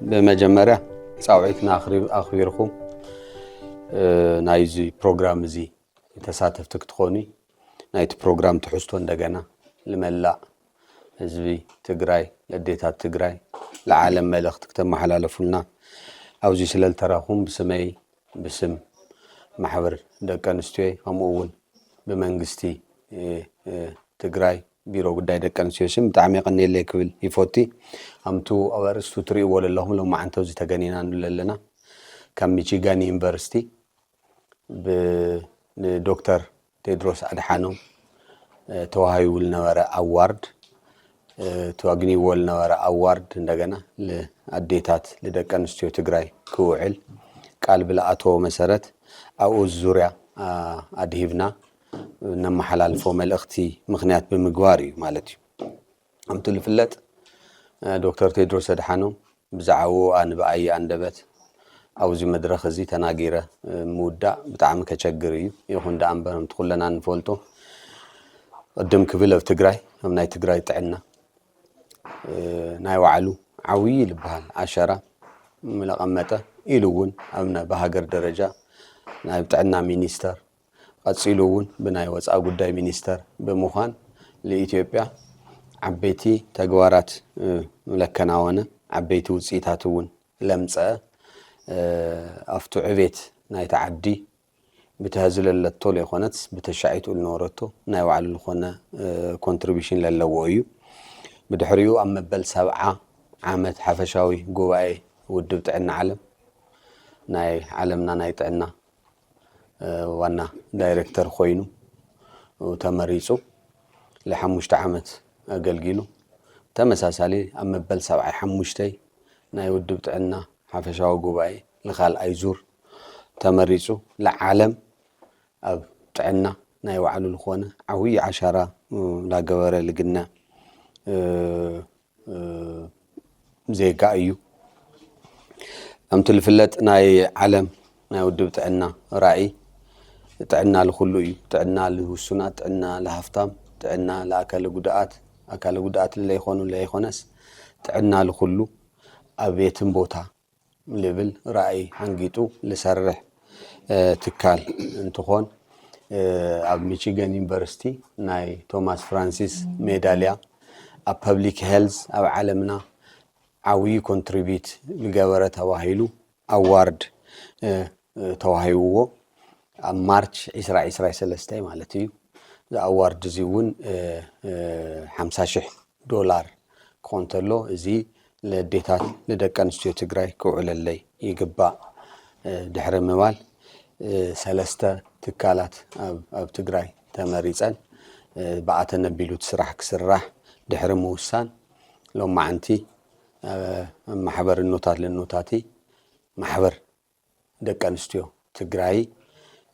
بمجمرة صاوعتنا أخبركم نايزي برنامج زي تساتف تكتخوني نايت برنامج تحسون دجنا لملا زبي تجراي لديتات تجراي العالم ملخ تكتم حلال فلنا أو زي سلال تراهم بسمي بسم محور دكانستوي هم أول بمنجستي تجراي بيرو قداي دكانستوي سم تعميق النيل كبل يفوتي همتو أورستو تري ولا اللهم لو ما عنتو زي تجانينا لنا كم ميشيغان يونيفرسيتي بدكتور تيدروس أدحانوم توهاي ولنورة أوارد تواجني ولنورة أوارد عندنا لأديتات لدكانستيو تجراي كوعل قلب الأتو مسرت أو الزوريا أدهيفنا نما حلال فوم الأختي مغنيات بمجواري مالتي أم تلفلت دكتور تيدروس أدحانوم بزعو أنا بأي أندبت أو زي مدرخ زي تناجيره مودة بتعمل كشجري يخون دعم بهم تقولنا نفولتو قدم كفيلة في تجراي هم ناي تجراي تعنا ناي وعلو عويل بهال 10 ملقمته إلوون أمنا بهاجر درجة ناي بتاعنا مينيستر قصيلوون بناي وصا قداي مينيستر بمخان لإثيوبيا عبيتي تجوارات ملكناونه عبيتي وصيتاتون لمصه أفتو عبيت ناي تعدي بتهزل اللطول يخونت بتشعيتو النورتو ناي وعلى الخونة contribution للوويو بدحريو أما بل 7 عامت حفشاوي قواي ودو بتعنا علم ناي علمنا ناي تعنا وانا دايركتر خوينو وتمريسو لحموشت عامت أقلقيلو تمساسالي أما بل 7 حموشتي ناي ودو بتعنا حفشاو قواي لخال أيزور تمريسو لعالم أب تعنا ناي وعلو الخونة عوي 10 لا جوارة لقنا زي قايو أم تلفلت ناي عالم ناي ودو تعنا راعي تعنا لخلو تعنا لهسونات تعنا لهفتام تعنا لأكل قدات اللي يخونو اللي يخونس تعنا لخلو أبيت بوتا ليفل رأي عنقيتو لسرح تكال انتخون اب ميشيغان يونيفرسيتي ناي توماس فرانسيس ميداليا اب بابليك هيلث اب عالمنا عوي كونتريبيوت لجبره تواهيلو اوارد تواهيوو اب مارش 2023 معناتيو ذا اوارد زيون $50,000 كونتلو زي لديتات لدكانستيو تجراي كوعل اللي يقبع دحر موال 3 تكالات أب تجراي تماريزان بعتنا بيلوت سرح كسرح دحر موسان لو ما عنتي محبر النوتات للنوتاتي محبر دكانستيو تجراي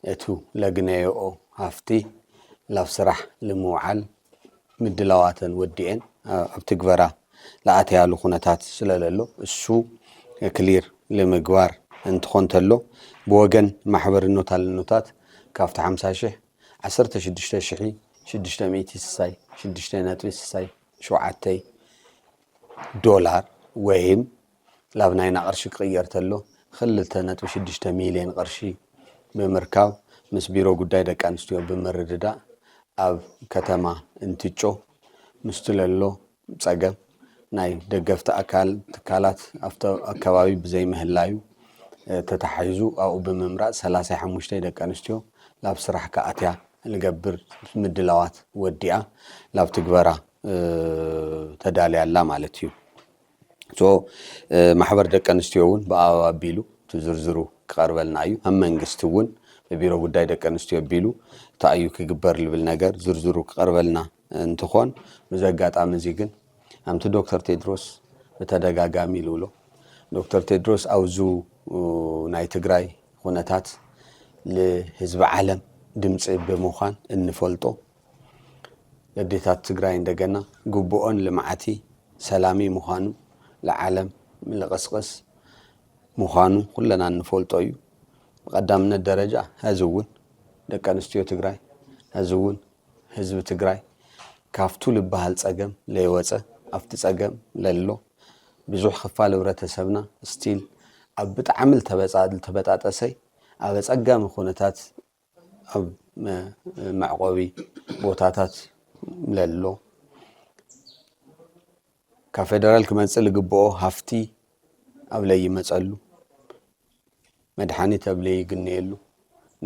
اتو لجنايو هافتي لاف سرح لموعل مدلواتن وديين أب تجبرا لأتي على خونتات سلالله السو كلير لمجوار انت خونتلو بوجن محبر النوتات كافت 50,000 16,000 600 ساي 600 شوعتي دولار وهم لابناينا قرشي قيرتلو خللتنا 6 مليون قرشي بمركاب مسبيرو قداي دك انستيو بمرددا اب كتما انتيچو مستللو صقم ناي دغفت اكال تكالات افته اكبابي بزي مهلايو تتحيزو او بممراء 35 دقانستيو لاب سرح كاتيا لغبر مدلوات وديا لاب تغبرا تدالي الله مالتيو سو محبر دقانستيوون باابيلو تزرزرو قربلنايو هم منغستون ببيرو غداي دقانستيو بيلو تايو كغبر لبل نجر زرزرو قربلنا انتخون مزغاطام زيغن أمت دكتور تيدروس بتدقاقامي لولو دكتور تيدروس أوزو ناي تجراي خونتات لحزب عالم دمص بمخان النفلطو لديتات تجراي عندنا قبؤن لمعتي سلامي مخانو لعالم من القسقس مخانو كلنا نفلطو قدامنا الدرجة هزون دكانستيو تجراي هزون حزب تجراي كافتو لبهال صقم ليوصه أفت صقم للو ብዙሕ ክፋል ሕብረተሰብና ስቲል ኣብ ብጣዕሚ ተበጣጠሰይ ኣብ ፀጋሚ ኩነታት ኣብ መዕቆቢ ቦታታት ለሎ ካብ ፌደራል ክመፅእ ዝግብኦ ሃፍቲ ኣብ ለይመፀሉ መድሓኒት ኣብ ለይግነየሉ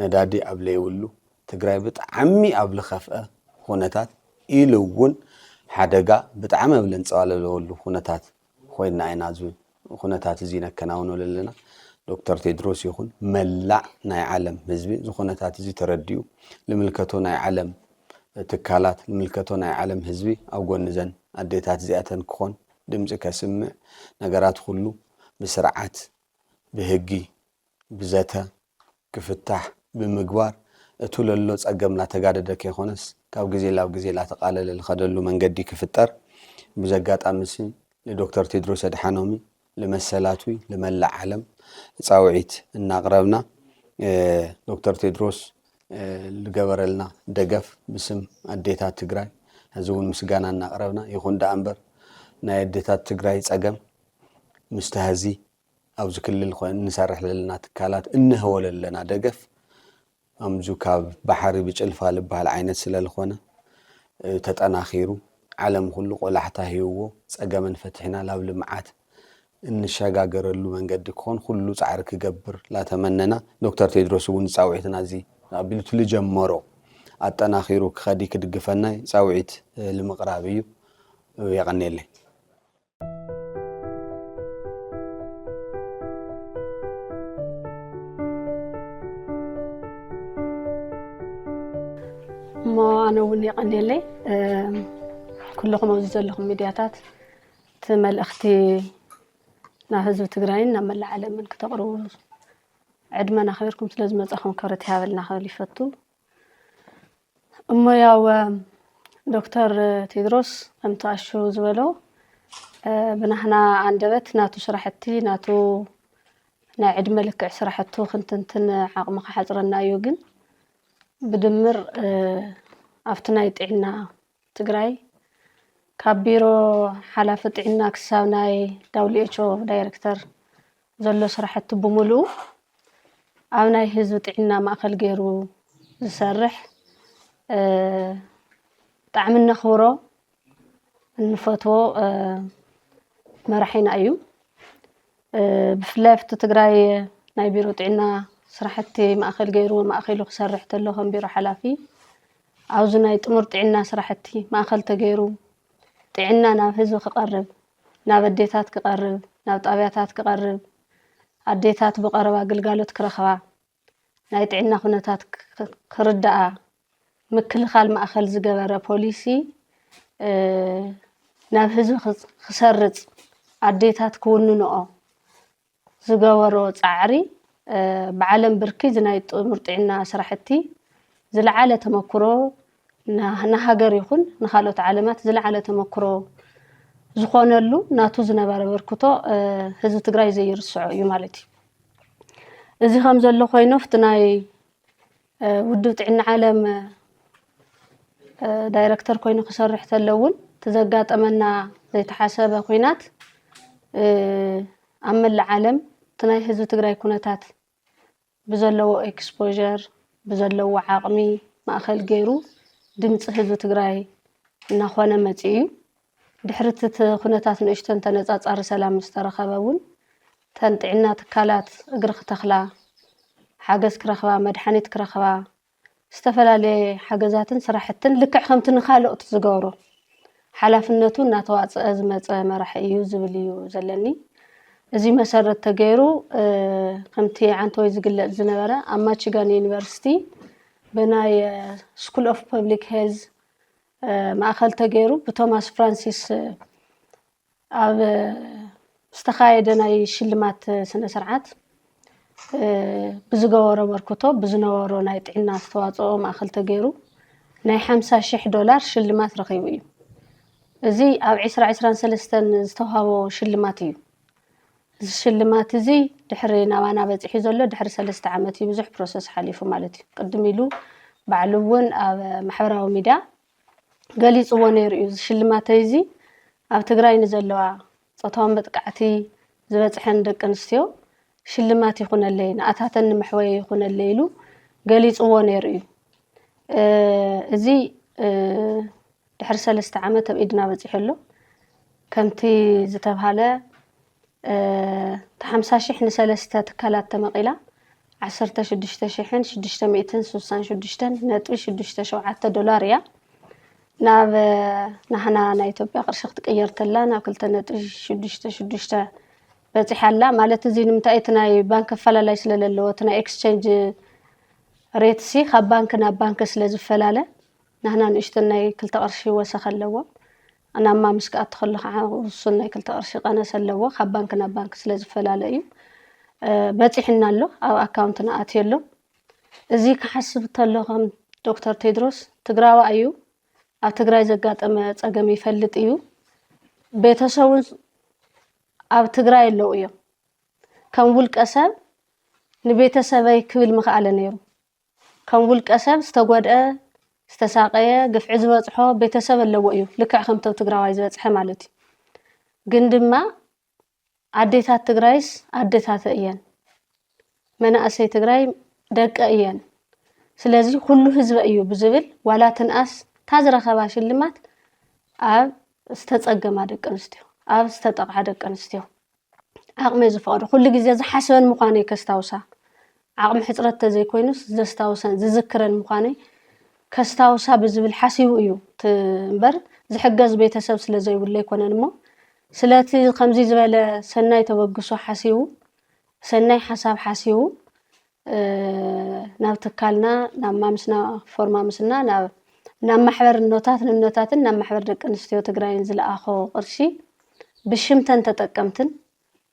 ነዳዲ ኣብ ለይብሉ ትግራይ ብጣዕሚ ኣብ ዝኸፍአ ኩነታት ኢሉ እውን ሓደጋ ብጣዕሚ ኣብ ለንፀባረረሉ ኩነታት ኮይና ኢና እዚ ኩነታት እዚ ነከናውኖ ዘለና ዶክተር ቴድሮስ ይኹን መላእ ናይ ዓለም ህዝቢ እዚ ኩነታት እዚ ተረዲኡ ልምልከቶ ናይ ዓለም ትካላት ልምልከቶ ናይ ዓለም ህዝቢ ኣብ ጎኒ ዘን ኣዴታት እዚኣተን ክኾን ድምፂ ከስምዕ ነገራት ኩሉ ብስርዓት ብህጊ ብዘተ ክፍታሕ ብምግባር እቱ ለሎ ፀገም ላተጋደደ ከይኮነስ ካብ ግዜ ናብ ግዜ ላተቃለለ ዝኸደሉ መንገዲ ክፍጠር ብዘጋጣሚ ለዶክተር ቴድሮስ ኣድሓኖም ለመሰላቱ ለመላእ ዓለም ፃውዒት እናቅረብና ዶክተር ቴድሮስ ዝገበረልና ደገፍ ብስም ኣዴታት ትግራይ ሕዚ እውን ምስጋና እናቅረብና ይኹን ዳኣ እምበር ናይ ኣዴታት ትግራይ ፀገም ምስተህዚ ኣብዚ ክልል ኮይኑ ንሰርሕ ዘለና ትካላት እንህቦ ዘለና ደገፍ ኣምዙ ካብ ባሕሪ ብጭልፋ ዝበሃል ዓይነት ስለ ዝኾነ ተጠናኺሩ ዓለም ኩሉ ቆላሕታ ሂብዎ ፀገመን ፈቲሕና ናብ ልምዓት እንሸጋገረሉ መንገዲ ክኾን ኩሉ ፃዕሪ ክገብር ላተመነና ዶክተር ቴድሮስ እውን ፃውዒትና እዚ ኣቢሉት ልጀመሮ ኣጠናኺሩ ክኸዲ ክድግፈና ፃውዒት ንምቕራብ እዩ የቀኒየለይ ما أنا وني قنيلي كلكم أوزي زلكم ميدياتات تمل أختي نهزو تقرأين نمل العالم من كتقروا عدما نخبركم لازم أخون كرت هذا النخل يفتو أما يا دكتور تيدروس أمتعشو زولو بنحنا عندبت ناتو شرحتي ناتو نعد ملك شرحتو خنتنتن عقم حجرنا يوجن بدمر أفتناي طعنا تግራይ ካብ ቢሮ ሓላፊ ጥዕና ክሳብ ናይ WHO ዳይሬክተር ዘሎ ስራሕቲ ብምሉኡ ኣብ ናይ ህዝቢ ጥዕና ማእከል ገይሩ ዝሰርሕ ጣዕሚ ነኽብሮ እንፈትዎ መራሒና እዩ ብፍላይ ኣብቲ ትግራይ ናይ ቢሮ ጥዕና ስራሕቲ ማእከል ገይሩ ማእከሉ ክሰርሕ ተሎ ከም ቢሮ ሓላፊ ኣብዙ ናይ ጥሙር ጥዕና ስራሕቲ ማእከል ተገይሩ ጥዕና ናብ ህዝቢ ክቐርብ ናብ ኣዴታት ክቐርብ ናብ ጣብያታት ክቐርብ ኣዴታት ብቀረባ ግልጋሎት ክረኽባ ናይ ጥዕና ኩነታት ክርዳኣ ምክልኻል ማእከል ዝገበረ ፖሊሲ ናብ ህዝቢ ክሰርጽ ኣዴታት ክውንንኦ ዝገበሮ ፃዕሪ بعالم بركي زناي ጥሙር ጥዕና ስራሕቲ ዝለዓለ ተመክሮ ንሃገር ይኹን ንኻልኦት ዓለማት ዝለዓለ ተመክሮ ዝኾነሉ ናቱ ዝነበረ በርክቶ ህዝቢ ትግራይ ዘይርስዖ እዩ ማለት እዩ እዚ ከም ዘሎ ኮይኑ ፍትናይ ውድብ ጥዕና ዓለም ዳይሬክተር ኮይኑ ክሰርሕ ተለውን ተዘጋጠመና ዘይተሓሰበ ኮይናት ኣብ መላእ ዓለም ትናይ ህዝቢ ትግራይ ኩነታት بزلوا exposure بزلوا عقمي ማእከል ገይሩ ድምፂ ህዝቢ ትግራይ እናኾነ መጽዩ ድሕረት ኩነታት ንእሽተን ተነጻጻሪ ሰላም ዝተረኸበውን ተንጥዕና ትካላት እግሪ ክተኽላ ሓገዝ ክረኽባ መድሓኒት ክረኽባ ዝተፈላለዩ ሓገዛትን ስራሕትን ልክዕ ከምቲ ንኻልኦት ዝገብሮ ሓላፍነቱ እናተዋፅአ ዝመፀ መራሒ እዩ ዝብል እዩ ዘለኒ እዚ መሰረት ተገይሩ ከምቲ ዓንቶይ ዝግለጽ ዝነበረ ኣብ ማቺጋን ዩኒቨርሲቲ በናይ ስኩል ኦፍ ፐብሊክ ሄልዝ ማእከል ተገይሩ ብቶማስ ፍራንሲስ ኣብ ዝተኻየደ ናይ ሽልማት ስነ ስርዓት ብዝገበሮ በርክቶ ብዝነበሮ ናይ ጥዕና ዝተዋፅኦ ማእከል ተገይሩ ናይ $50,000 ሽልማት ረኺቡ እዩ እዚ ኣብ 2023 ዝተዋሃቦ ሽልማት እዩ الشلمات زي دحر نوانا بزحي زلو دحر 3 عامات يبزح بروسس حليفو مالتي قدم يلو بعلوون محوراو ميدا قالي صوانير الشلمات زي ኣብ ትግራይ ንዘለዋ ጾታውን መጥቃዕቲ ዝበፅሐን ደቂ ኣንስትዮ ሽልማት ይኹነለይ ንኣታተን ንምሕወየ ይኹነለይ ኢሉ ገሊፅዎ ነይሩ እዩ እዚ ድሕሪ 3 ዓመት ኣብ ኢድና በፂሑ ኣሎ ከምቲ ዝተብሃለ 50,000 ንሰለስተ ትካላት ተመቂላ 16,666.67 ዶላር እያ ናብ ናህና ናይ ኢትዮጵያ ቅርሺ ክትቅየር ተላ ናብ 2.66 በፂሓላ ማለት እዚ ንምንታይ እቲ ናይ ባንክ ኣፈላላይ ስለለለዎ እቲ ናይ ኤክስቼንጅ ሬት ሲ ካብ ባንክ ናብ ባንክ ስለዝፈላለ ናህና ንእሽተን ናይ 2 ቅርሺ ወሰኽ ኣለዎ ኣናማ ምስካኣት ተኸልኻ ውሱን ናይ 2 ቅርሺ ቀነስ ኣለዎ ካብ ባንክ ናብ ባንክ ስለዝፈላለ እዩ በፂሕና ኣሎ ኣብ ኣካውንትና ኣትየሎ እዚ ክሓስብ ተለኹም ዶክተር ቴድሮስ ትግራዋ እዩ ኣብ ትግራይ ዘጋጠመ ፀገም ይፈልጥ እዩ ቤተሰቡን ኣብ ትግራይ ኣለዉ እዮም ከም ውልቀ ሰብ ንቤተሰበይ ክብል ምኽኣለ ነይሩ ከም ውልቀ ሰብ ዝተጎድአ ዝተሳቀየ ግፍዒ ዝበፅሖ ቤተሰብ ኣለዎ እዩ ልክዕ ከምቶ ትግራዋይ ዝበፅሐ ማለት እዩ ግን ድማ ኣዴታት ትግራይስ ኣዴታት እየን መናእሰይ ትግራይ ደቀ እየን ስለዚ ኩሉ ህዝብ እዩ ብዝብል ዋላ ትንኣስ ታዝረኸባ ሽልማት ኣብ ዝተፀገማ ደቂ ኣንስትዮ ኣብ ዝተጠቕዓ ደቂ ኣንስትዮ ዓቕሚ ዝፈቅዶ ኩሉ ግዜ ዝሓስበን ምዃነይ ከስታውሳ ዓቕሚ ሕፅረት ተዘይኮይኑስ ዘስታውሰን ዝዝክረን ምዃነይ ከስታውሳ ብዝብል ሓሲቡ እዩ እምበር ዝሕገዝ ቤተሰብ ስለዘይብሉ ኣይኮነን እሞ ስለቲ ከምዚ ዝበለ ሰናይ ተበግሶ ሓሲቡ ሰናይ ሓሳብ ሓሲቡ ናብ ትካልና ናብ ማምስና ፎርማምስና ናብ ማሕበር ኖታትን ናብ ማሕበር ደቂ ኣንስትዮ ትግራይን ዝለኣኾ ቅርሺ ብሽምተን ተጠቀምትን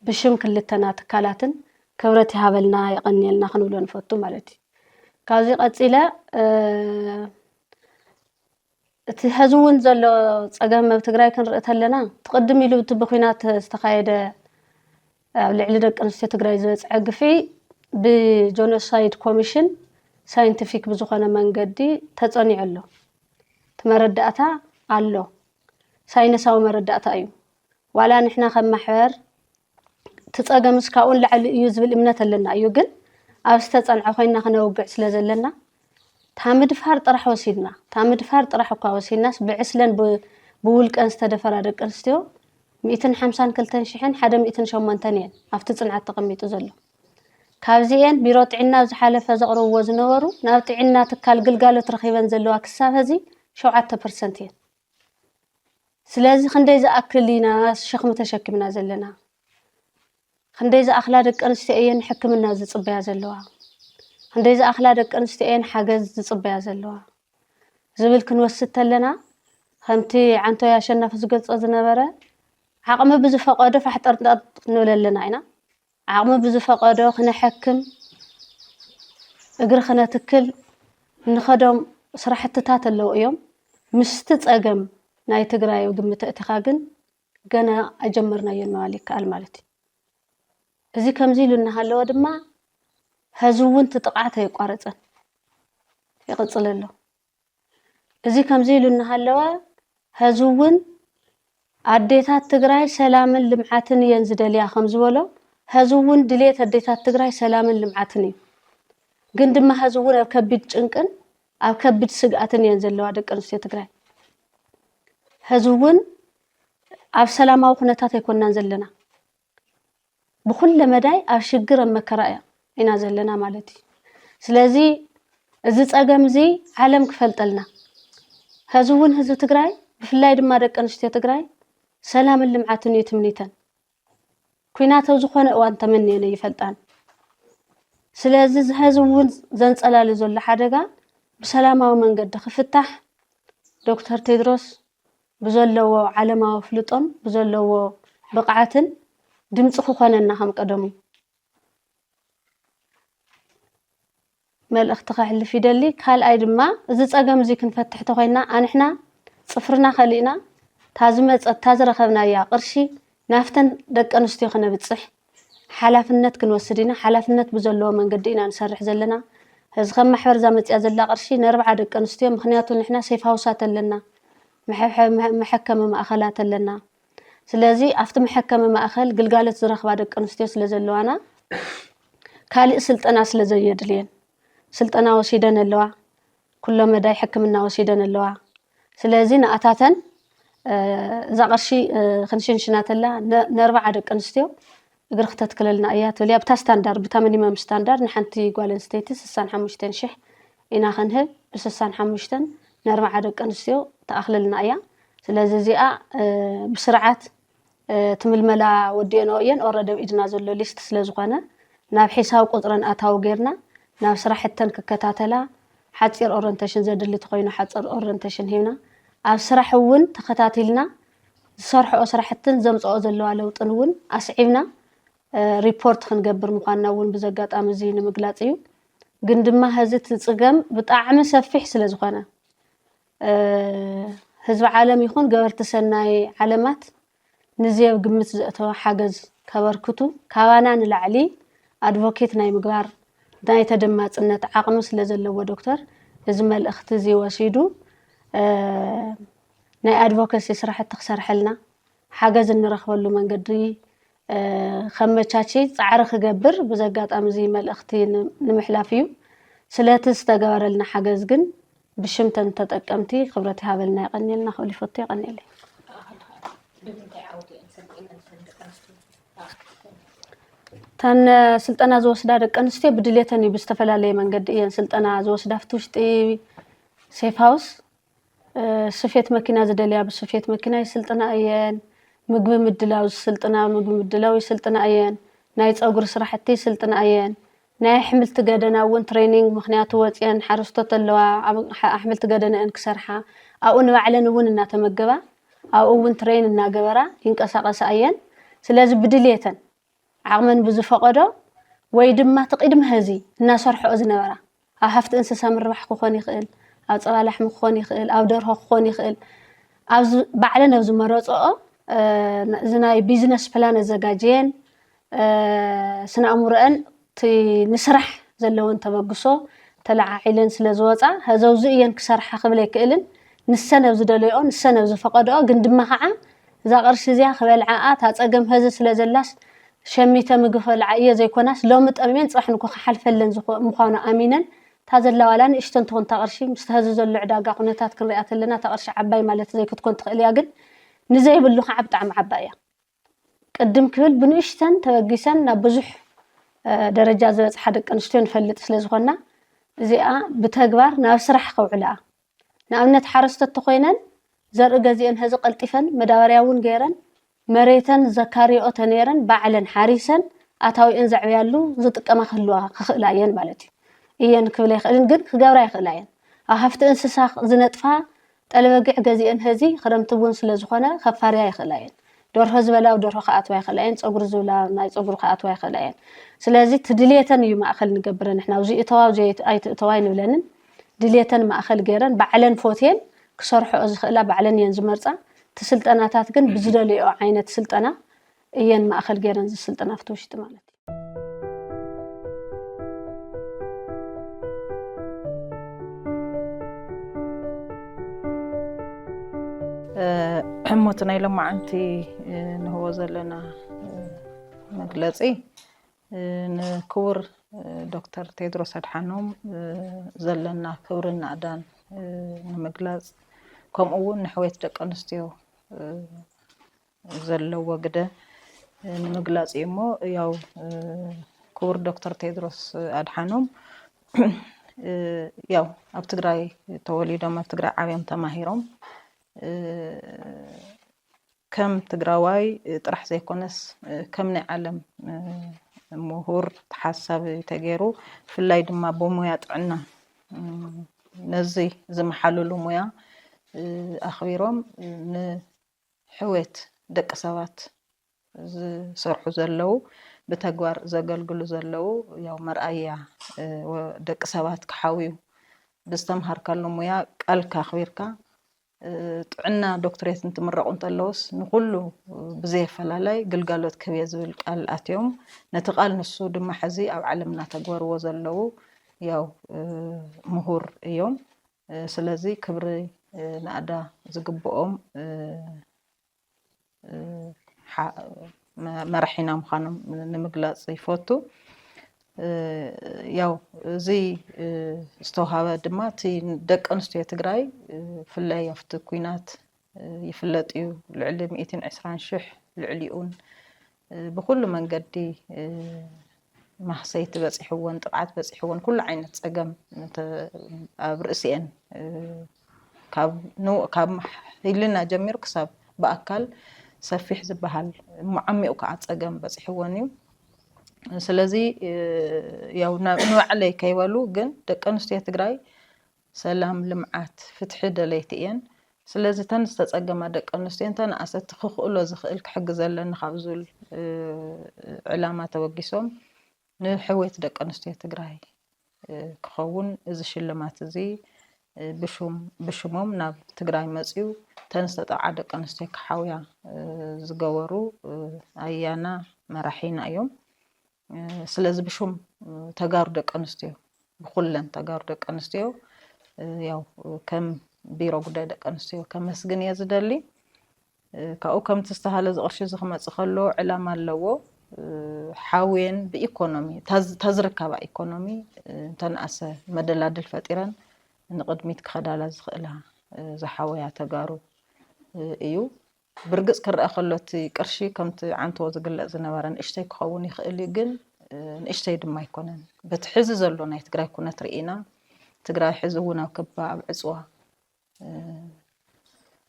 ብሽም ክልተና ትካላትን ክብረት ይሃበልና ይቀኒየልና ክንብሎ ንፈቱ ማለት እዩ ካብዚ ቀፂለ እቲ ህዝውን ዘሎ ፀገም ኣብ ትግራይ ክንርኢ ተለና ትቅድም ኢሉ እቲ ብኩናት ዝተኻየደ ኣብ ልዕሊ ደቂ ኣንስትዮ ትግራይ ዝበፅሐ ግፍዒ ብጆኖሳይድ ኮሚሽን ሳይንቲፊክ ብዝኾነ መንገዲ ተፀኒዑ ኣሎ ትመረዳእታ ኣሎ ሳይንሳዊ መረዳእታ እዩ ዋላ ንሕና ከም ማሕበር ትፀገም እስካውን ላዕሊ እዩ ዝብል እምነት ኣለና እዩ ግን ኣብ ዝተፀንዐ ኮይና ክነውግዕ ስለ ዘለና ታምድፋር ጥራሕ ወሲድና ታምድፋር ጥራሕ እኳ ወሲድናስ ብዕስለን ብውልቀን ዝተደፈራ ደቂ ኣንስትዮ 152,108 እየን ኣብቲ ፅንዓት ተቐሚጡ ዘሎ ካብዚአን ቢሮ ጥዕና ዝሓለፈ ዘቕርብዎ ዝነበሩ ናብ ጥዕና ትካል ግልጋሎት ረኺበን ዘለዋ ክሳብ ሕዚ 7% እየን ስለዚ ክንደይ ዝኣክል ኢና ሸኽሚ ተሸኪምና ዘለና ክንደይ ዝኣኽላ ደቂ ኣንስትዮ እየን ሕክምና ዝፅበያ ዘለዋ ክንደይ ዝኣኽላ ደቂ ኣንስትዮ እየን ሓገዝ ዝፅበያ ዘለዋ ዝብል ክንወስድ ተለና ከምቲ ዓንቶይ ኣሸናፊ ዝገልፆ ዝነበረ ዓቕሚ ብዝፈቀዶ ፋሕጠርጠር ክንብል ኣለና ኢና ዓቕሚ ብዝፈቀዶ ክነሐክም እግሪ ክነትክል ንኸዶም ስራሕትታት ኣለዉ እዮም ምስቲ ፀገም ናይ ትግራይ ግምት እቲኻ ግን ገና ኣጀመርናዮ ምባል ይከኣል ማለት እዩ እዚ ከምዚ ኢሉ እናሃለወ ድማ ህዝቡ እውን ጥቃዓት ኣይቋረፀን ይቕፅል ኣሎ እዚ ከምዚ ኢሉ እናሃለወ ህዝቡ እውን ኣዴታት ትግራይ ሰላምን ልምዓትን እየን ዝደልያ ከም ዝበሎ ህዝቡ እውን ድሌት ኣዴታት ትግራይ ሰላምን ልምዓትን እዩ ግን ድማ ህዝቡ እውን ኣብ ከቢድ ጭንቅን ኣብ ከቢድ ስግኣትን እየን ዘለዋ ደቂ ኣንስትዮ ትግራይ ህዝቡ እውን ኣብ ሰላማዊ ኩነታት ኣይኮናን ዘለና ብኩለ መዳይ ኣብ ሽግር ኣብ መከራ ኢና ዘለና ማለት እዩ ስለዚ እዚ ፀገም እዚ ዓለም ክፈልጠልና ህዝቡ እውን ህዝቢ ትግራይ ብፍላይ ድማ ደቂ ኣንስትዮ ትግራይ ሰላምን ልምዓትን እዩ ትምኒተን ኩናት ኣብ ዝኾነ እዋን ተመኒየን ይፈልጣን ስለዚ ህዝቡ እውን ዘንፀላሊ ዘሎ ሓደጋ ብሰላማዊ መንገዲ ክፍታሕ ዶክተር ቴድሮስ ብዘለዎ ዓለማዊ ፍልጦን ብዘለዎ ብቕዓትን ድምፂ ክኾነና ከም ቀደሙ መልእኽቲ ከሕልፍ ይደሊ ካልኣይ ድማ እዚ ፀገም እዚ ክንፈትሕ ተኮይና ኣንሕና ፅፍርና ከሊእና ታዝመፀት ታዝረኸብናያ ቅርሺ ናፍተን ደቂ ኣንስትዮ ክነብፅሕ ሓላፍነት ክንወስድ ኢና ሓላፍነት ብዘለዎ መንገዲ ኢና ንሰርሕ ዘለና እዚ ከም ማሕበር ዘመፅያ ዘላ ቅርሺ ን4 ደቂ ኣንስትዮ ምክንያቱ ንሕና ሴፍ ሃውሳት ኣለና መሐከሚ ማእኸላት ኣለና ስለዚህ ኣብቲ መሐከመ ማእኸል ግልጋሎት ዝረኽባ ደቂ ኣንስትዮ ስለ ዘለዋና ካልእ ስልጠና ስለ ዘየድልየን ስልጠና ወሲደን ኣለዋ ኩሎ መዳይ ሕክምና ወሲደን ኣለዋ ስለዚ ንኣታተን እዛ ቅርሺ ክንሽንሽናተላ ን40 ደቂ ኣንስትዮ እግሪ ክተትክለልና እያ ትብል ኣብታ ስታንዳርድ ብታ ሚኒመም ስታንዳርድ ንሓንቲ ጓል ኣንስተይቲ 65,000 ኢና ክንህብ ብ65 ን40 ደቂ ኣንስትዮ ተኣኽለልና እያ ስለዚ እዚኣ ብስርዓት ትምልመላ ወዲአን እየን ኦረዲ ኢድና ዘሎ ሊስት ስለ ዝኾነ ናብ ሒሳብ ቁጥረን ኣታው ጌርና ናብ ስራሕተን ክከታተላ ሓፂር ኦሪንቴሽን ዘድሊ ተኮይኑ ሓፂር ኦሪንቴሽን ሂብና ኣብ ስራሕ እውን ተኸታቲልና ዝሰርሕኦ ስራሕትን ዘምጽኦ ዘለዋ ለውጥን እውን ኣስዒብና ሪፖርት ክንገብር ምዃንና እውን ብዘጋጣሚ እዚ ንምግላጽ እዩ ግን ድማ ህዚ ትጽገም ብጣዕሚ ሰፊሕ ስለ ዝኾነ ህዝቢ ዓለም ይኹን ገበርቲ ሰናይ ዓለማት ንዝየብ ግምት ዘእተወ ሓገዝ ከበርክቱ ካባና ንላዕሊ ኣድቮኬት ናይ ምግባር ናይ ተደማጽነት ዓቕሚ ስለ ዘለዎ ዶክተር እዚ መልእኽቲ እዚ ወሲዱ ናይ ኣድቮኬሲ ስራሕቲ ክሰርሐልና ሓገዝ እንረኽበሉ መንገዲ ከመቻቺ ጻዕሪ ክገብር ብዘጋጣሚ እዚ መልእኽቲ ንምሕላፍ እዩ ስለቲ ዝተገበረልና ሓገዝ ግን ብሽምተን ተጠቀምቲ ክብረት ይሃበልና ይቀኒልና ክሊፈቱ ይቀኒለ ተን ስልጠና ዝወስዳ ደቂ ኣንስትዮ ብድሌተን እዩ ብዝተፈላለየ መንገዲ እየን ስልጠና ዝወስዳ ኣብቲ ውሽጢ ሴፍ ሃውስ ስፌት መኪና ዝደልያ ብስፌት መኪና ይስልጥና እየን ምግቢ ምድላው ስልጥና ምግቢ ምድላው ይስልጥና እየን ናይ ፀጉሪ ስራሕቲ ይስልጥና እየን ናይ ኣሕምልቲ ገደና እውን ትሬኒንግ ምክንያቱ ወፅየን ሓረስቶት ኣለዋ ኣሕምልቲ ገደነአን ክሰርሓ ኣብኡ ንባዕለን እውን እናተመገባ ኣብኡ እውን ትሬን እናገበራ ይንቀሳቐሳ እየን ስለዚ ብድሌተን ዓቕመን ብዝፈቐዶ ወይ ድማ ተቂድም ህዚ እናሰርሕኦ ዝነበራ ኣብ ሃፍቲ እንስሳ ምርባሕ ክኾን ይኽእል ኣብ ፀባ ላሕሚ ክኾን ይኽእል ኣብ ደርሆ ክኾን ይኽእል ኣብ ባዕለን ኣብ ዝመረፅኦ ዝናይ ቢዝነስ ፕላን ኣዘጋጅየን ስነ ኣእምሮአን ንስራሕ ዘለውን ተበግሶ ተለዓዒለን ስለ ዝወፃ ህዘውዚ እየን ክሰርሓ ክብል ኣይክእልን ንሰን ኣብ ዝደለይኦ ንሰን ኣብ ዝፈቐድኦ ግን ድማ ከዓ እዛ ቅርሺ እዚኣ ክበልዓኣ ታፀገም ህዚ ስለ ዘላስ ሸሚተ ምግቢ ክበልዓ እየ ዘይኮናስ ሎሚ ጠሚመን ፅራሕ ንኮ ክሓልፈለን ምዃኑ ኣሚነን ታዘላዋላ ንእሽተን ትኾን ታቅርሺ ምስ ህዚ ዘሎ ዕዳጋ ኩነታት ክንሪኣ ከለና ታቅርሺ ዓባይ ማለት ዘይክትኮን ትኽእል እያ ግን ንዘይብሉ ከዓ ብጣዕሚ ዓባይ እያ ቅድም ክብል ብንእሽተን ተበጊሰን ናብ ብዙሕ ደረጃ ዝበፅሓ ደቂ ኣንስትዮ ንፈልጥ ስለ ዝኾና እዚኣ ብተግባር ናብ ስራሕ ከውዕላ ንኣብነት ሓረስቶት ተኮይነን ዘርኢ ገዚአን ህዚ ቀልጢፈን መዳበርያ እውን ገይረን መሬተን ዘካሪኦ ተነይረን ባዕለን ሓሪሰን ኣታዊአን ዘዕብያሉ ዝጥቀማ ክህልዋ ክኽእላ እየን ማለት እዩ እየን ክብላ ይኽእልን ግን ክገብራ ይኽእላ እየን ኣብ ሃፍቲ እንስሳ ዝነጥፋ ጠለበጊዕ ገዚአን ህዚ ክረምቲ እውን ስለ ዝኾነ ከፋርያ ይኽእላ እየን ደርሆ ዝበላው ደርሆ ከኣትዋ ይኽእላ እየን ፀጉሪ ዝብላ ናይ ፀጉሪ ከኣትዋ ይኽእላ እየን ስለዚ ትድልየተን እዩ ማእኸል ንገብረን ንሕና ኣብዚ እተዋ ኣብዚ ኣይትእተዋ ይንብለንን ድልየተን ማእኸል ገይረን ባዕለን ፎትየን ክሰርሕኦ ዝኽእላ ባዕለን እየን ዝመርፃ ትስልጠናታት ግን ብዝደልዮ ዓይነት ስልጠና እየን ማእኸል ገይረን ዝስልጠና ኣብቲ ውሽጢ ማለት እዩ ሕሞትና ኢሎማዓንቲ ንህቦ ዘለና መግለፂ ንክቡር ዶክተር ቴድሮስ ኣድሓኖም ዘለና ክብርን ናዕዳን ንምግላፅ ከምኡ እውን ንሕወት ደቂ ኣንስትዮ ዘለዎ ግደ ንምግላፅ እዩ እሞ ያው ክቡር ዶክተር ቴድሮስ ኣድሓኖም ያው ኣብ ትግራይ ተወሊዶም ኣብ ትግራይ ዓብዮም ተማሂሮም ከም ትግራዋይ ጥራሕ ዘይኮነስ ከም ናይ ዓለም ምሁር ተሓሳቢ ተገይሩ ብፍላይ ድማ ብሞያ ጥዕና ነዚ ዝመሓለሉ ሞያ ኣኽቢሮም ንሕወት ደቂ ሰባት ዝሰርሑ ዘለው ብተግባር ዘገልግሉ ዘለው ያው መርኣያ ደቂ ሰባት ክሓውዩ ብዝተምሃርካሉ ሞያ ቃልካ ኣኽቢርካ ጥዕና ዶክተሬት እንትምረቁ እንተለውስ ንኩሉ ብዘይፈላለይ ግልጋሎት ክህብ ዝብል ቃል ኣትዮም ነቲ ቃል ንሱ ድማ ሕዚ ኣብ ዓለምና ተግበርዎ ዘለው ያው ምሁር እዮም ስለዚ ክብሪ ናዕዳ ዝግብኦም مرحينا مخانم نمجلس يفوتو ያው እዚ ዝተውሃበ ድማ እቲ ደቂ ኣንስትዮ ትግራይ ፍላይ ኣብቲ ኩናት ይፍለጥ እዩ ልዕሊ 120,000 ልዕሊኡን ብኩሉ መንገዲ ማሕሰይቲ በፂሕዎን ጥቃት በፂሕዎን ኩሉ ዓይነት ፀገም ኣብ ርእሲአን ካብ ኢልና ጀሚሩ ክሳብ ብኣካል ሰፊሕ ዝበሃል ሙዓሚቑ ከዓ ፀገም በፂሕዎን እዩ ስለዚ ያው ንባዕለይ ከይበሉ ግን ደቂ ኣንስትዮ ትግራይ ሰላም ልምዓት ፍትሒ ደለይቲ እየን ስለዚ ተን ዝተፀገማ ደቂ ኣንስትዮ ተንኣሰት ክኽእሎ ዝኽእል ክሕግዘለን ካብ ዝብል ዕላማ ተወጊሶም ንሕወት ደቂ ኣንስትዮ ትግራይ ክኸውን እዚ ሽልማት እዚ ብሽሞም ናብ ትግራይ መፅዩ ተን ዝተጠቅዓ ደቂ ኣንስትዮ ክሓውያ ዝገበሩ ኣያና መራሒና እዮም ስለዚ ብሹም ተጋሩ ደቂ ኣንስትዮ ብኩለን ተጋሩ ደቂ ኣንስትዮ ያው ከም ቢሮ ጉዳይ ደቂ ኣንስትዮ ከመስግን እየ ዝደሊ ካብኡ ከምቲ ዝተሃለ ዝቅርሺ ዝክመፅእ ከሎ ዕላማ ኣለዎ ሓውየን ብኢኮኖሚ ተዝርከባ ኢኮኖሚ ተንኣሰ መደላድል ፈጢረን ንቅድሚት ክኸዳላ ዝኽእላ ዝሓወያ ተጋሩ እዩ ብርግፅ ክረአ ከሎ እቲ ቅርሺ ከምቲ ዓንተዎ ዝግለጽ ዝነበረ ንእሽተይ ክኸውን ይኽእል ግን ንእሽተይ ድማ ኣይኮነን በቲ ሕዚ ዘሎ ናይ ትግራይ ኩነት ርኢና ትግራይ ሕዚ እውን ኣብ ከባ ኣብ ዕፅዋ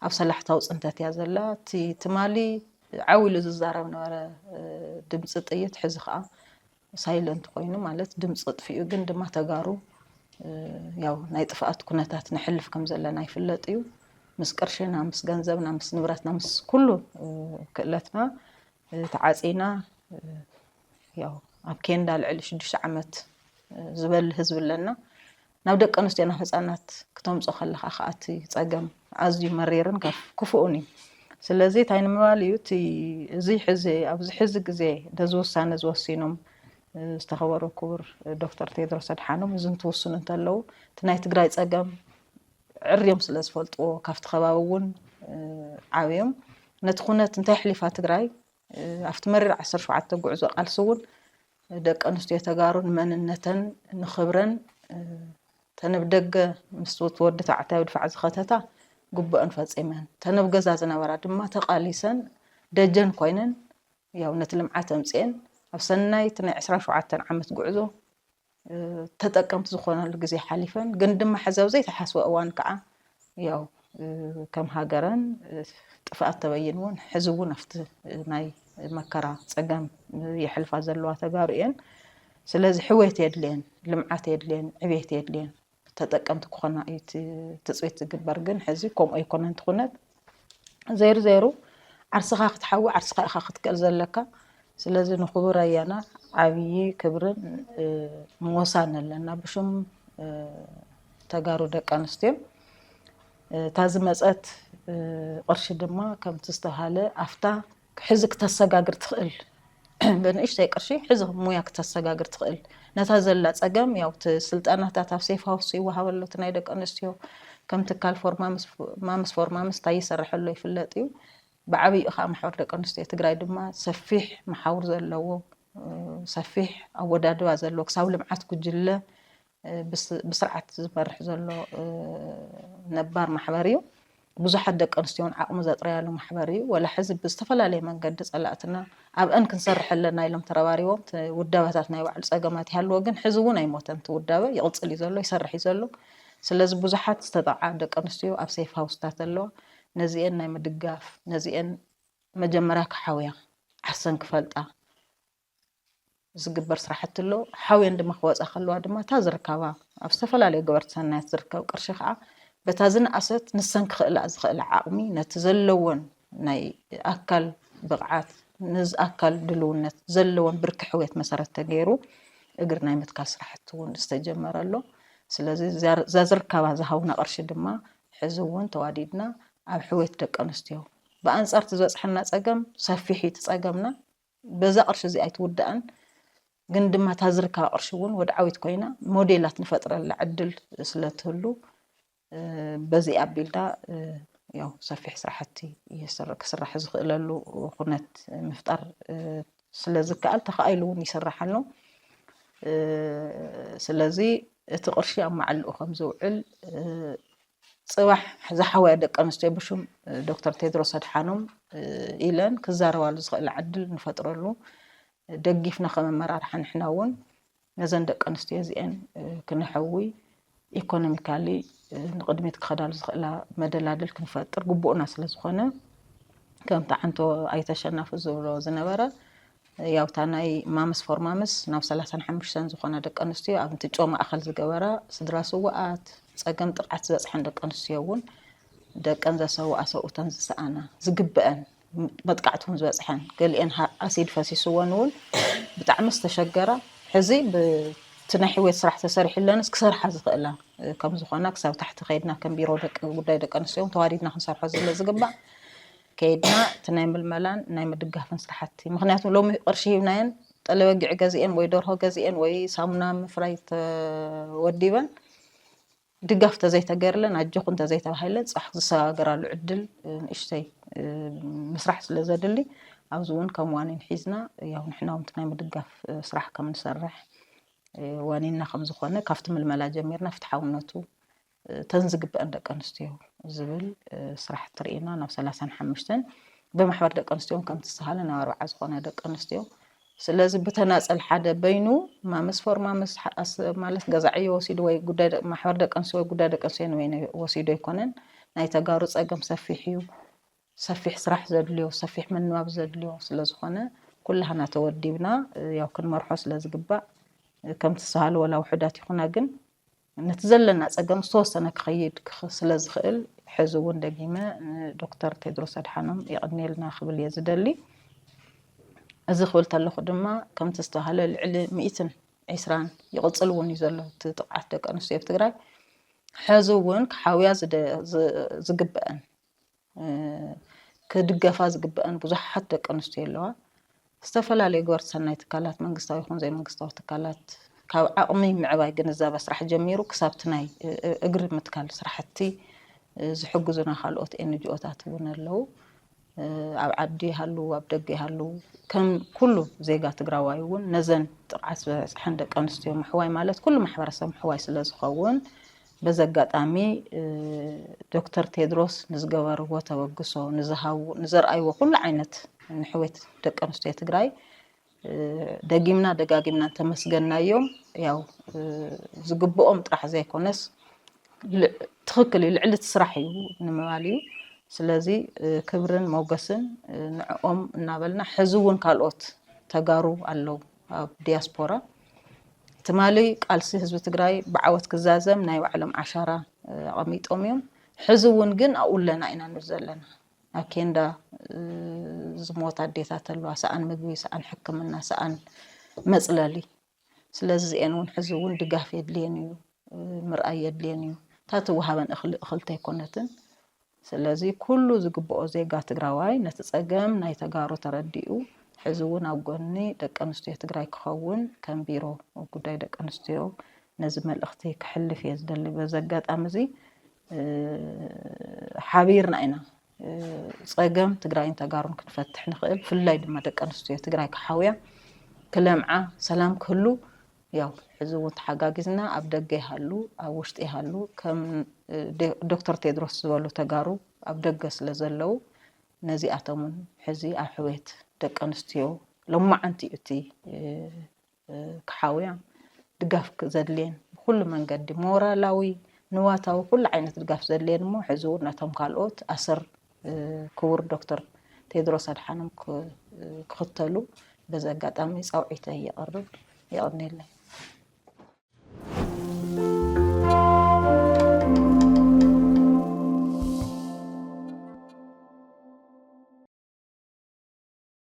ኣብ ሰላሕታዊ ፅንተት እያ ዘላ እቲ ትማሊ ዓዊሉ ዝዛረብ ነበረ ድምፂ ጥይት ሕዚ ከዓ ሳይለንት ኮይኑ ማለት ድምፂ ጥፊኡ ግን ድማ ተጋሩ ያው ናይ ጥፍኣት ኩነታት ንሕልፍ ከም ዘለና ይፍለጥ እዩ ምስ ቅርሽና ምስ ገንዘብና ምስ ንብረትና ምስ ኩሉ ክእለትና ተዓፂና ያው ኣብ ኬንዳ ልዕሊ 6 ዓመት ዝበል ህዝብ ኣለና ናብ ደቂ ኣንስትዮና ህፃናት ክተምፆ ከለካ ከዓ እቲ ፀገም ኣዝዩ መሪርን ክፉኡን እዩ ስለዚ እንታይ ንምባል እዩ እቲ እዚ ሕዚ ኣብዚ ሕዚ ግዜ ደዚ ውሳነ ዝወሲኖም ዝተኸበሩ ክቡር ዶክተር ቴድሮስ ኣድሓኖም እዚ እንትውስኑ እንተለዉ እቲ ናይ ትግራይ ፀገም ዕርዮም ስለ ዝፈልጥዎ ካብቲ ከባቢ እውን ዓብዮም ነቲ ኩነት እንታይ ሕሊፋ ትግራይ ኣብቲ መሪር 17 ጉዕዞ ቃልሲ እውን ደቂ ኣንስትዮ ተጋሩ ንመንነተን ንክብረን ተነብ ደገ ምስ ወዲ ተባዕታይ ድፋዕ ዝኸተታ ግቡአን ፈፂመን ተነብ ገዛ ዝነበራ ድማ ተቃሊሰን ደጀን ኮይነን ያው ነቲ ልምዓት ኣምፅአን ኣብ ሰናይ እቲ ናይ 17 ዓመት ጉዕዞ ተጠቀምቲ ዝኾናሉ ግዜ ሓሊፈን ግን ድማ ሕዚ ኣብ ዘይተሓስበ እዋን ከዓ ያው ከም ሃገረን ጥፍኣት ተበይን እውን ሕዚ እውን ኣብቲ ናይ መከራ ፀገም ይሕልፋ ዘለዋ ተጋሩ እየን ስለዚ ሕወት የድልየን ልምዓት የድልየን ዕብየት የድልየን ተጠቀምቲ ክኾና እዩ ትፅቢት ዝግበር ግን ሕዚ ከምኡ ኣይኮነን ትኹነት ዘይሩ ዓርስኻ ክትሓዊ ዓርስኻ ኢኻ ክትክእል ዘለካ ስለዚ ንኽቡር ኣያና ዓብዪ ክብርን ምወሳን ኣለና ብሽም ተጋሩ ደቂ ኣንስትዮ እታ ዝመፀት ቅርሺ ድማ ከምቲ ዝተባሃለ ኣፍታ ሕዚ ክተሰጋግር ትኽእል ብንእሽተይ ቅርሺ ሕዚ ሙያ ክተሰጋግር ትኽእል ነታ ዘላ ፀገም ያው እቲ ስልጠናታት ኣብ ሴፍ ሃውስ ይወሃበሎ እቲ ናይ ደቂ ኣንስትዮ ከም ትካል ማምስ ፎርማምስ እንታይ ይሰርሐሎ ይፍለጥ እዩ ብዓብዪ ከዓ ማሕበር ደቂ ኣንስትዮ ትግራይ ድማ ሰፊሕ መሓውር ዘለዎ ሰፊሕ ኣወዳድባ ዘለዎ ክሳብ ልምዓት ጉጅለ ብስርዓት ዝመርሕ ዘሎ ነባር ማሕበር እዩ ብዙሓት ደቂ ኣንስትዮን ዓቕሚ ዘጥርያሉ ማሕበር እዩ ወላ ሕዚ ብዝተፈላለየ መንገዲ ፀላእትና ኣብአን ክንሰርሕ ኣለና ኢሎም ተረባሪቦም ውዳበታት ናይ ባዕሉ ፀገማት ይሃልዎ ግን ሕዚ እውን ኣይሞተን እቲ ውዳበ ይቕፅል እዩ ዘሎ ይሰርሕ እዩ ዘሎ ስለዚ ብዙሓት ዝተጠቅዓ ደቂ ኣንስትዮ ኣብ ሴፍ ሃውስታት ኣለዋ ነዚአን ናይ ምድጋፍ ነዚአን መጀመርያ ክሓውያ ዓርሰን ክፈልጣ ዝግበር ስራሕቲ ኣሎ ሓውየን ድማ ክወፃ ከለዋ ድማ እታ ዝርከባ ኣብ ዝተፈላለዩ ገበርቲ ሰናያት ዝርከብ ቅርሺ ከዓ በታ ዝነኣሰት ንሰን ክኽእላ ዝኽእል ዓቕሚ ነቲ ዘለዎን ናይ ኣካል ብቕዓት ንዝ ኣካል ድልውነት ዘለዎን ብርኪ ሕውየት መሰረት ተገይሩ እግር ናይ ምትካል ስራሕቲ እውን ዝተጀመረ ኣሎ ስለዚ ዝርከባ ዝሃውና ቅርሺ ድማ ሕዚ እውን ተዋዲድና ኣብ ሕውየት ደቂ ኣንስትዮ ብኣንጻር እቲ ዝበፅሐና ፀገም ሰፊሕ እቲ ፀገምና በዛ ቅርሺ እዚ ኣይትውዳእን ግን ድማ እታ ዝርከባ ቅርሺ እውን ወድዓዊት ኮይና ሞዴላት ንፈጥረላ ዕድል ስለትህሉ በዚ ኣቢልና ያው ሰፊሕ ስራሕቲ ክስራሕ ዝኽእለሉ ኩነት ምፍጣር ስለዝከኣል ተኸኣኢሉ እውን ይስራሕ ኣሎ ስለዚ እቲ ቅርሺ ኣብ መዓልኡ ከም ዝውዕል ጽባሕ ዝሓወያ ደቂ ኣንስትዮ ብሹም ዶክተር ቴድሮስ ኣድሓኖም ኢለን ክዛረባሉ ዝኽእል ዓድል ንፈጥረሉ ደጊፍና ከም ኣመራርሓ ንሕና እውን ነዘን ደቂ ኣንስትዮ እዚአን ክንሕዊ ኢኮኖሚካሊ ንቅድሚት ክኸዳሉ ዝኽእላ መደላድል ክንፈጥር ግቡእና ስለ ዝኾነ ከምታ ዓንቶ ኣይተሸናፊ ዝብሎ ዝነበረ ያው እታ ናይ ማምስ ፎር ማምስ ናብ 35 ዝኾና ደቂ ኣንስትዮ ኣብ ትጮ ማእኸል ዝገበራ ስድራ ስዋኣት ፀገም ጥርዓት ዝበፅሐን ደቂ ኣንስትዮ እውን ደቀን ዘሰውኣ ሰውእተን ዝሰኣና ዝግበአን መጥቃዕቲ እውን ዝበፅሐን ገሊአን ኣሲድ ፈሲስዎን እውን ብጣዕሚ ዝተሸገራ ሕዚ ብቲ ናይ ሕይወት ስራሕ ተሰሪሕለንስ ክሰርሓ ዝኽእላ ከም ዝኾና ክሳብ ታሕቲ ከይድና ከም ቢሮ ጉዳይ ደቂ ኣንስትዮ ተዋዲድና ክንሰርሖ ዘሎ ዝግባእ ከይድና እቲ ናይ ምልመላን ናይ ምድጋፍን ስራሕቲ ምክንያቱ ሎሚ ቅርሺ ሂብናየን ጠለበጊዕ ገዚአን ወይ ደርሆ ገዚአን ወይ ሳሙና ምፍራይ ተወዲበን ድጋፍ ተዘይተገይርለን ኣጆኹን ተዘይተባሂለን ፅባሕ ዝሰጋገራሉ ዕድል ንእሽተይ ምስራሕ ስለ ዘድሊ ኣብዚ እውን ከም ዋኒን ሒዝና ያው ንሕና እውን ናይ ምድጋፍ ስራሕ ከም ንሰርሕ ዋኒና ከም ዝኾነ ካብቲ ምልመላ ጀሚርና ፍትሓውነቱ ተንዝግበአን ደቂ ኣንስትዮ ዝብል ስራሕ ትርኢና ናብ 35 ብማሕበር ደቂ ኣንስትዮ ከም ትሰሃለ ናብ 40 ዝኾነ ደቂ ኣንስትዮ ስለዚ ብተናፀል ሓደ በይኑ ማምስ ፎር ማምስ ማለት ገዛዕዮ ወሲዱ ወይ ጉዳይ ማሕበር ደቂ ኣንስትዮ ወይ ጉዳይ ደቂ ኣንስትዮ ወይ ወሲዱ ኣይኮነን ናይ ተጋሩ ፀገም ሰፊሕ እዩ ሰፊሕ ስራሕ ዘድልዮ ሰፊሕ ምንባብ ዘድልዮ ስለ ዝኾነ ኩላህና ተወዲብና ያው ክንመርሖ ስለ ዝግባእ ከም ትሰሃለ ወላ ውሕዳት ይኹና ግን ነቲ ዘለና ፀገም ዝተወሰነ ክኸይድ ስለ ዝኽእል ሕዚ እውን ደጊመ ዶክተር ቴድሮስ ኣድሓኖም ይቕድሜልና ክብል እየ ዝደሊ እዚ ክብል ተለኹ ድማ ከምቲ ዝተባሃለ ልዕሊ 120 ይቕፅል እውን እዩ ዘሎ እቲ ጥቕዓት ደቂ ኣንስትዮ ኣብ ትግራይ ሕዚ እውን ክሓውያ ዝግበአን ክድገፋ ዝግበአን ብዙሓት ደቂ ኣንስትዮ ኣለዋ ዝተፈላለዩ ገበርቲ ሰናይ ትካላት መንግስታዊ ይኹን ዘይመንግስታዊ ትካላት ካብ ዓቕሚ ምዕባይ ግንዛበ ስራሕ ጀሚሩ ክሳብቲ ናይ እግሪ ምትካል ስራሕቲ ዝሕግዙና ካልኦት ኤንጂኦታት እውን ኣለዉ ኣብ ዓዲ ይሃሉ ኣብ ደገ ይሃሉ ከም ኩሉ ዜጋ ትግራዋይ እውን ነዘን ጥቕዓት ዝበፅሐን ደቂ ኣንስትዮ ምሕዋይ ማለት ኩሉ ማሕበረሰብ ምሕዋይ ስለ ዝኸውን በዚ ኣጋጣሚ ዶክተር ቴድሮስ ንዝገበርዎ ተበግሶ ንዘርኣይዎ ኩሉ ዓይነት ንሕወት ደቂ ኣንስትዮ ትግራይ ደጊምና ደጋጊምና ተመስገናዮም ያው ዝግብኦም ጥራሕ ዘይኮነስ ትኽክል ልዕሊ እቲ ስራሕ እዩ ንምባል እዩ ስለዚ ክብርን ሞገስን ንዕኦም እናበልና ሕዚ እውን ካልኦት ተጋሩ ኣለዉ ኣብ ዲያስፖራ ትማሊ ቃልሲ ህዝቢ ትግራይ ብዓወት ክዛዘም ናይ ባዕሎም ዓሻራ ኣቐሚጦም እዮም ሕዚ እውን ግን ኣብኡለና ኢና ንብል ዘለና ኣብ ኬንዳ ዝሞት ኣዴታት ኣለዋ ሰኣን ምግቢ ሰኣን ሕክምና ሰኣን መፅለሊ ስለዚ እዚአን እውን ሕዚ እውን ድጋፍ የድልየን እዩ ምርኣይ የድልየን እዩ ታቲ ወሃበን እኽልተ ኣይኮነትን ስለዚ ኩሉ ዝግብኦ ዜጋ ትግራዋይ ነቲ ፀገም ናይ ተጋሩ ተረዲኡ ሕዚ እውን ኣብ ጎኒ ደቂ ኣንስትዮ ትግራይ ክኸውን ከም ቢሮ ጉዳይ ደቂ ኣንስትዮ ነዚ መልእኽቲ ክሕልፍ እየ ዝደሊ በዚ ኣጋጣሚ እዚ ሓቢርና ኢና ፀገም ትግራይን ተጋሩን ክንፈትሕ ንኽእል ብፍላይ ድማ ደቂ ኣንስትዮ ትግራይ ክሓውያ ክለምዓ ሰላም ክህሉ ያው ሕዚ እውን ተሓጋጊዝና ኣብ ደገ ይሃሉ ኣብ ውሽጢ ይሃሉ ከም ዶክተር ቴድሮስ ዝበሉ ተጋሩ ኣብ ደገ ስለ ዘለው ነዚኣቶምን ሕዚ ኣብ ሕዌት ደቂ ኣንስትዮ ሎማዓንቲ እቲ ክሓውያ ድጋፍ ዘድልየን ብኩሉ መንገዲ ሞራላዊ ንዋታዊ ኩሉ ዓይነት ድጋፍ ዘድልየን እሞ ሕዚ እውን ናቶም ካልኦት ኣስር ክቡር ዶክተር ቴድሮስ ኣድሓኖም ክኽተሉ በዚ ኣጋጣሚ ፀውዒተይ የቕርብ ይቕድነለይ